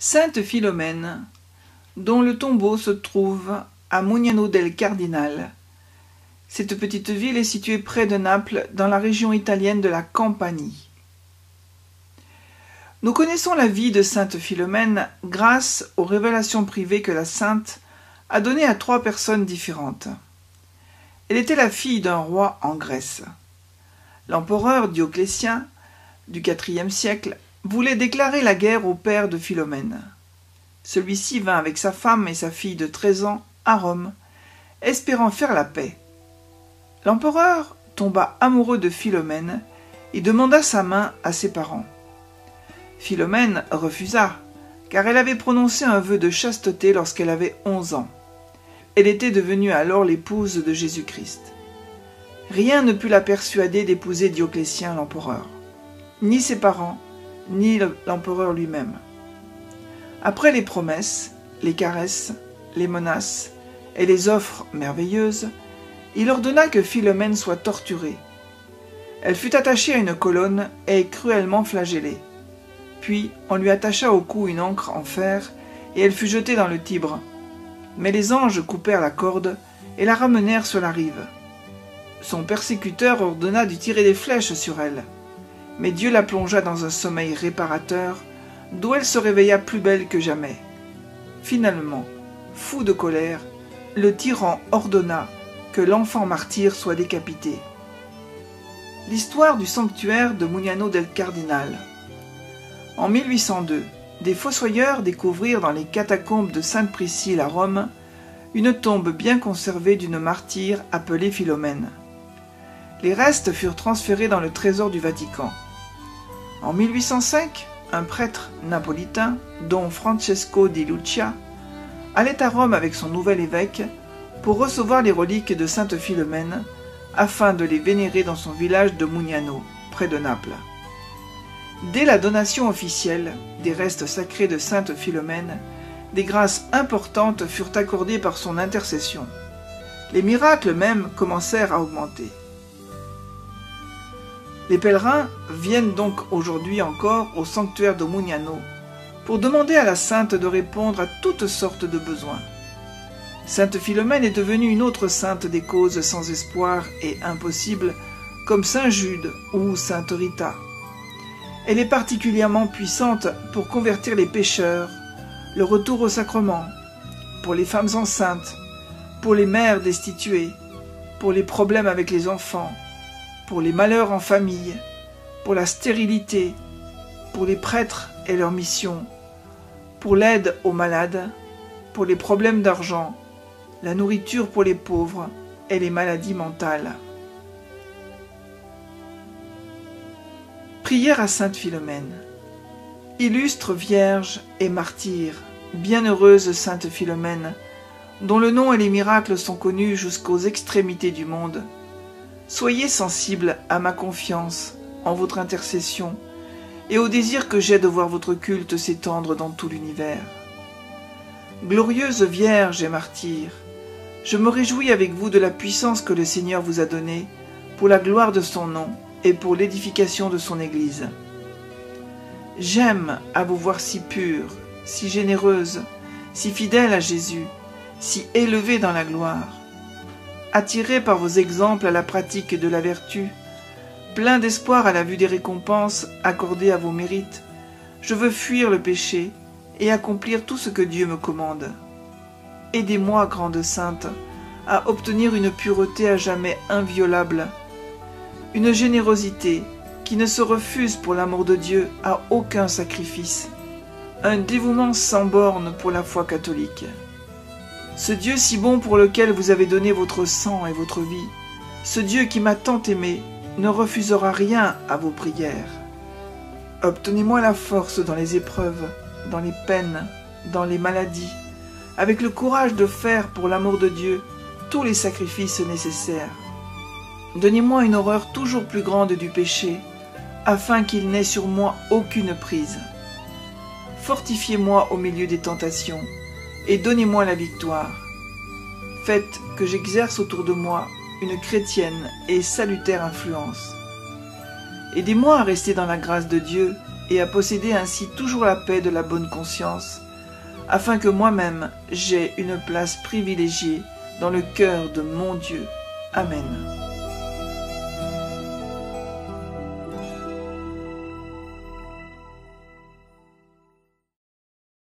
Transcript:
Sainte Philomène, dont le tombeau se trouve à Mugnano del Cardinal. Cette petite ville est située près de Naples, dans la région italienne de la Campanie. Nous connaissons la vie de Sainte Philomène grâce aux révélations privées que la sainte a données à 3 personnes différentes. Elle était la fille d'un roi en Grèce. L'empereur Dioclétien, du IVe siècle, voulait déclarer la guerre au père de Philomène. Celui-ci vint avec sa femme et sa fille de 13 ans à Rome, espérant faire la paix. L'empereur tomba amoureux de Philomène et demanda sa main à ses parents. Philomène refusa, car elle avait prononcé un vœu de chasteté lorsqu'elle avait 11 ans. Elle était devenue alors l'épouse de Jésus-Christ. Rien ne put la persuader d'épouser Dioclétien l'empereur, ni ses parents, ni l'empereur lui-même. Après les promesses, les caresses, les menaces et les offres merveilleuses, il ordonna que Philomène soit torturée. Elle fut attachée à une colonne et cruellement flagellée. Puis on lui attacha au cou une ancre en fer et elle fut jetée dans le Tibre. Mais les anges coupèrent la corde et la ramenèrent sur la rive. Son persécuteur ordonna de tirer des flèches sur elle. Mais Dieu la plongea dans un sommeil réparateur, d'où elle se réveilla plus belle que jamais. Finalement, fou de colère, le tyran ordonna que l'enfant martyr soit décapité. L'histoire du sanctuaire de Mugnano del Cardinal. En 1802, des fossoyeurs découvrirent dans les catacombes de Sainte-Priscille à Rome une tombe bien conservée d'une martyre appelée Philomène. Les restes furent transférés dans le trésor du Vatican. En 1805, un prêtre napolitain, Don Francesco di Lucia, allait à Rome avec son nouvel évêque pour recevoir les reliques de Sainte Philomène afin de les vénérer dans son village de Mugnano, près de Naples. Dès la donation officielle des restes sacrés de Sainte Philomène, des grâces importantes furent accordées par son intercession. Les miracles même commencèrent à augmenter. Les pèlerins viennent donc aujourd'hui encore au sanctuaire de Mugnano pour demander à la sainte de répondre à toutes sortes de besoins. Sainte Philomène est devenue une autre sainte des causes sans espoir et impossibles, comme Saint Jude ou Sainte Rita. Elle est particulièrement puissante pour convertir les pécheurs, le retour au sacrement, pour les femmes enceintes, pour les mères destituées, pour les problèmes avec les enfants, pour les malheurs en famille, pour la stérilité, pour les prêtres et leur mission, pour l'aide aux malades, pour les problèmes d'argent, la nourriture pour les pauvres et les maladies mentales. Prière à Sainte Philomène. Illustre Vierge et martyre, bienheureuse Sainte Philomène, dont le nom et les miracles sont connus jusqu'aux extrémités du monde, soyez sensible à ma confiance en votre intercession et au désir que j'ai de voir votre culte s'étendre dans tout l'univers. Glorieuse Vierge et martyre, je me réjouis avec vous de la puissance que le Seigneur vous a donnée pour la gloire de son nom et pour l'édification de son Église. J'aime à vous voir si pure, si généreuse, si fidèle à Jésus, si élevée dans la gloire. Attiré par vos exemples à la pratique de la vertu, plein d'espoir à la vue des récompenses accordées à vos mérites, je veux fuir le péché et accomplir tout ce que Dieu me commande. Aidez-moi, grande sainte, à obtenir une pureté à jamais inviolable, une générosité qui ne se refuse pour l'amour de Dieu à aucun sacrifice, un dévouement sans borne pour la foi catholique. Ce Dieu si bon pour lequel vous avez donné votre sang et votre vie, ce Dieu qui m'a tant aimé, ne refusera rien à vos prières. Obtenez-moi la force dans les épreuves, dans les peines, dans les maladies, avec le courage de faire pour l'amour de Dieu tous les sacrifices nécessaires. Donnez-moi une horreur toujours plus grande du péché, afin qu'il n'ait sur moi aucune prise. Fortifiez-moi au milieu des tentations, et donnez-moi la victoire. Faites que j'exerce autour de moi une chrétienne et salutaire influence. Aidez-moi à rester dans la grâce de Dieu et à posséder ainsi toujours la paix de la bonne conscience, afin que moi-même j'aie une place privilégiée dans le cœur de mon Dieu. Amen.